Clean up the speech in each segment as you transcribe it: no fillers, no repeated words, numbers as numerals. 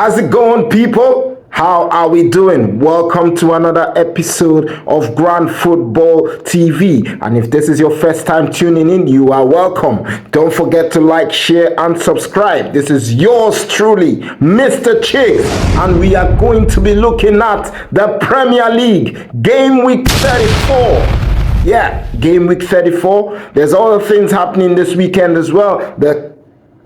How's it going, people? How are we doing? Welcome to another episode of Grand Football TV. And if this is your first time tuning in, you are welcome. Don't forget to like, share, and subscribe. This is yours truly, Mr. Chicks. And we are going to be looking at the Premier League, Gameweek 34. Yeah, Gameweek 34. There's other things happening this weekend as well. The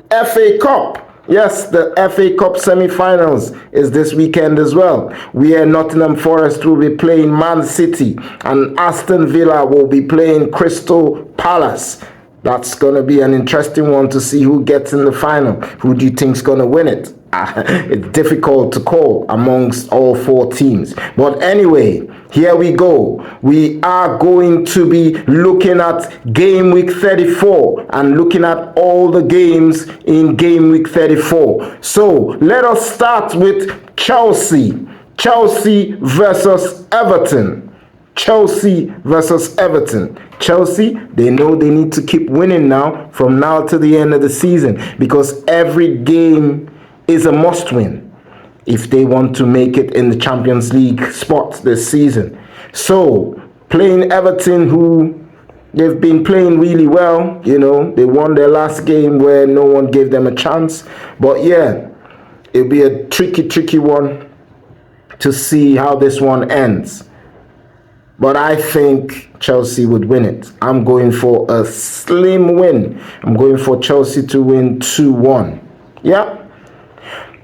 FA Cup. Yes, the FA Cup semi-finals is this weekend as well. Nottingham Forest will be playing Man City and Aston Villa will be playing Crystal Palace. That's going to be an interesting one to see who gets in the final. Who do you think is going to win it? It's difficult to call amongst all four teams. But anyway, here we go. We are going to be looking at Game Week 34 and looking at all the games in Game Week 34. So let us start with Chelsea. Chelsea versus Everton. Chelsea versus Everton. Chelsea, they know they need to keep winning now from now to the end of the season because every game is a must-win if they want to make it in the Champions League spot this season. So, playing Everton, who they've been playing really well, you know, they won their last game where no one gave them a chance. But yeah, it'll be a tricky one to see how this one ends. But I think Chelsea would win it. I'm going for a slim win. I'm going for Chelsea to win 2-1. Yeah.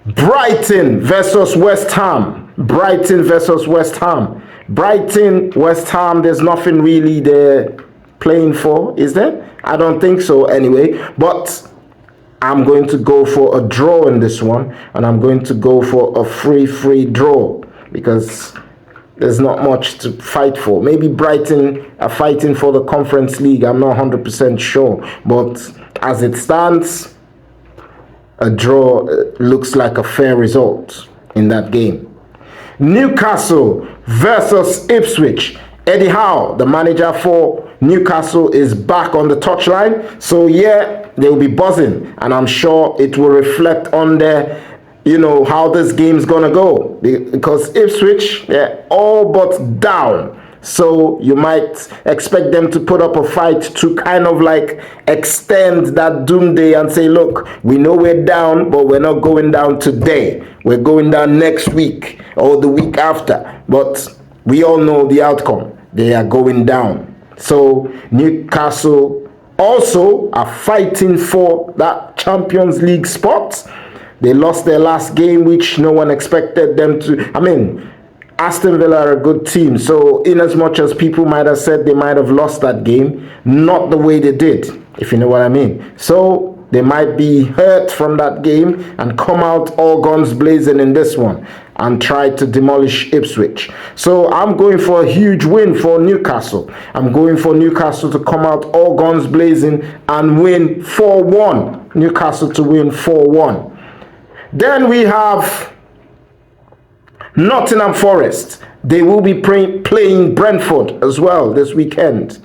Brighton versus West Ham. Brighton versus West Ham. Brighton, West Ham, there's nothing really they're playing for, is there? I don't think so anyway. But I'm going to go for a draw in this one. And I'm going to go for a free draw. Because there's not much to fight for. Maybe Brighton are fighting for the Conference League. I'm not 100% sure. But as it stands, a draw looks like a fair result in that game. Newcastle versus Ipswich. Eddie Howe, the manager for Newcastle, is back on the touchline. So yeah, they'll be buzzing. And I'm sure it will reflect on their, you know, how this game's gonna go, because Ipswich, they're all but down. So you might expect them to put up a fight to kind of like extend that doomsday and say, look, we know we're down, but we're not going down today. We're going down next week or the week after. But we all know the outcome. They are going down. So Newcastle also are fighting for that Champions League spot. They lost their last game, which no one expected them to. I mean, Aston Villa are a good team. So in as much as people might have said they might have lost that game, not the way they did, if you know what I mean. So they might be hurt from that game and come out all guns blazing in this one and try to demolish Ipswich. So I'm going for a huge win for Newcastle. I'm going for Newcastle to come out all guns blazing and win 4-1. Newcastle to win 4-1. Then we have Nottingham Forest. They will be playing Brentford as well this weekend.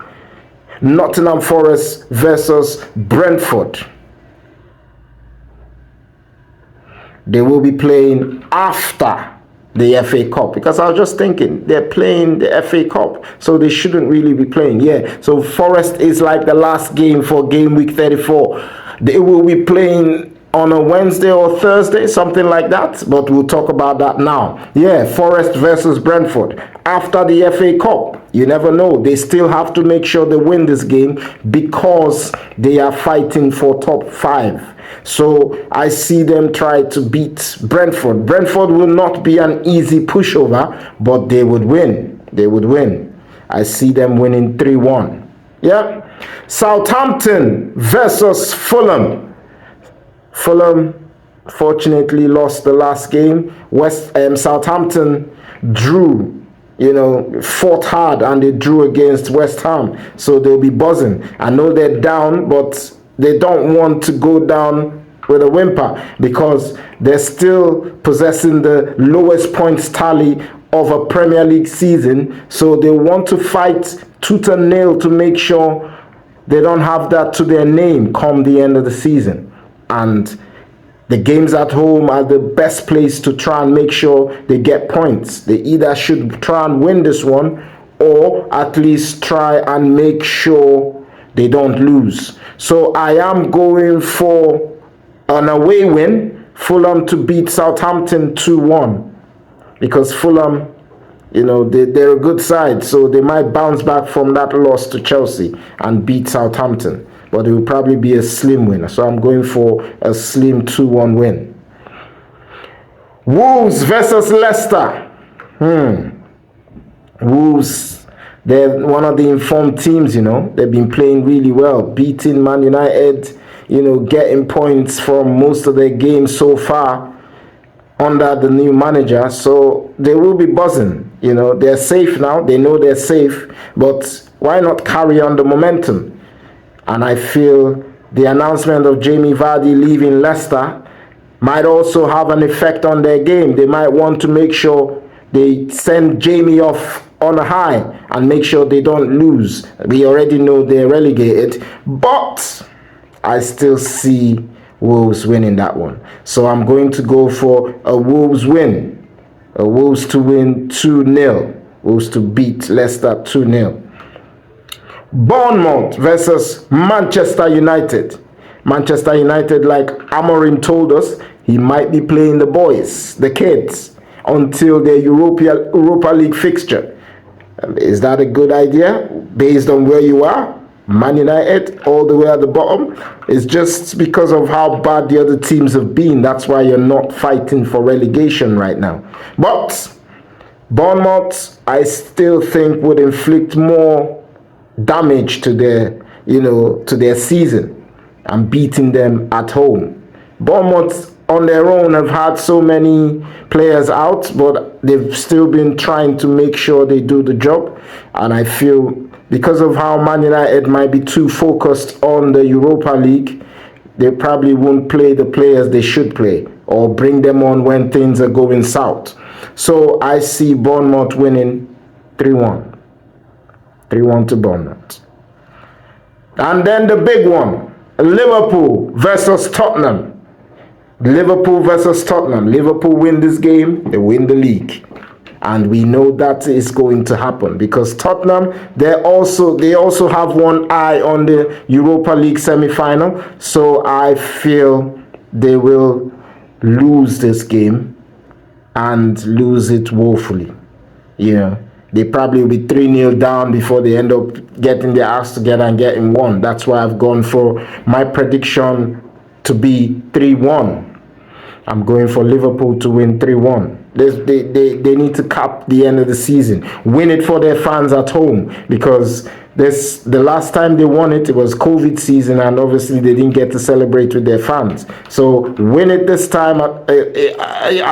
Nottingham Forest versus Brentford. They will be playing after the FA Cup, because I was just thinking they're playing the FA Cup, so they shouldn't really be playing. Yeah, so Forest is like the last game for Game Week 34. They will be playing on a Wednesday or Thursday, something like that, but we'll talk about that now. Yeah, Forest versus Brentford after the FA Cup. You never know. They still have to make sure they win this game because they are fighting for top 5. So I see them try to beat Brentford. Brentford will not be an easy pushover, but they would win. They would win. I see them winning 3-1. Yeah. Southampton versus Fulham. Fulham fortunately lost the last game. Southampton drew, fought hard, and they drew against West Ham. So they'll be buzzing. I know they're down, but they don't want to go down with a whimper because they're still possessing the lowest points tally of a Premier League season. So they want to fight tooth and nail to make sure they don't have that to their name come the end of the season. And The games at home are the best place to try and make sure they get points. They either should try and win this one or at least try and make sure they don't lose. So I am going for an away win, Fulham to beat Southampton 2-1, because Fulham, they're a good side, so they might bounce back from that loss to Chelsea and beat Southampton. But it will probably be a slim win. So I'm going for a slim 2-1 win. Wolves versus Leicester. Wolves, they're one of the informed teams, They've been playing really well, beating Man United, getting points from most of their games so far under the new manager. So they will be buzzing. They're safe now. They know they're safe. But why not carry on the momentum? And I feel the announcement of Jamie Vardy leaving Leicester might also have an effect on their game. They might want to make sure they send Jamie off on a high and make sure they don't lose. We already know they're relegated, but I still see Wolves winning that one. So I'm going to go for a Wolves win. A Wolves to win 2-0. Wolves to beat Leicester 2-0. Bournemouth versus Manchester United. Manchester United, like Amorim told us, he might be playing the boys, the kids, until their Europa League fixture. Is that a good idea based on where you are? Man United all the way at the bottom. It's just because of how bad the other teams have been. That's why you're not fighting for relegation right now. But Bournemouth, I still think, would inflict more damage to their, to their season and beating them at home. Bournemouth on their own have had so many players out, but they've still been trying to make sure they do the job. And I feel because of how Man United might be too focused on the Europa League, they probably won't play the players they should play or bring them on when things are going south. So I see Bournemouth winning 3-1. 3-1 to Bournemouth. And then the big one, Liverpool versus Tottenham. Liverpool versus Tottenham. Liverpool win this game, they win the league. And we know that is going to happen because Tottenham, they also have one eye on the Europa League semi-final. So I feel they will lose this game and lose it woefully. They probably will be 3-0 down before they end up getting their ass together and getting one. That's why I've gone for my prediction to be 3-1. I'm going for Liverpool to win 3-1. They need to cap the end of the season. Win it for their fans at home, because the last time they won it, it was COVID season, and obviously they didn't get to celebrate with their fans. So win it this time at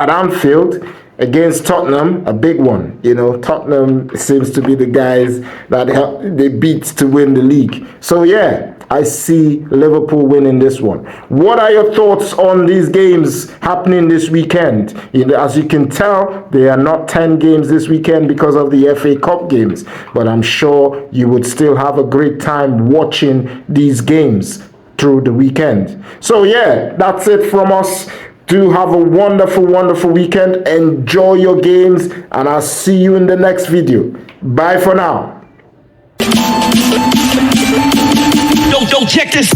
Anfield against Tottenham, a big one. Tottenham seems to be the guys that they beat to win the league. So yeah, I see Liverpool winning this one. What are your thoughts on these games happening this weekend? As you can tell, there are not 10 games this weekend because of the FA Cup games, but I'm sure you would still have a great time watching these games through the weekend. So yeah, that's it from us. Do have a wonderful, wonderful weekend. Enjoy your games, and I'll see you in the next video. Bye for now. Don't check this.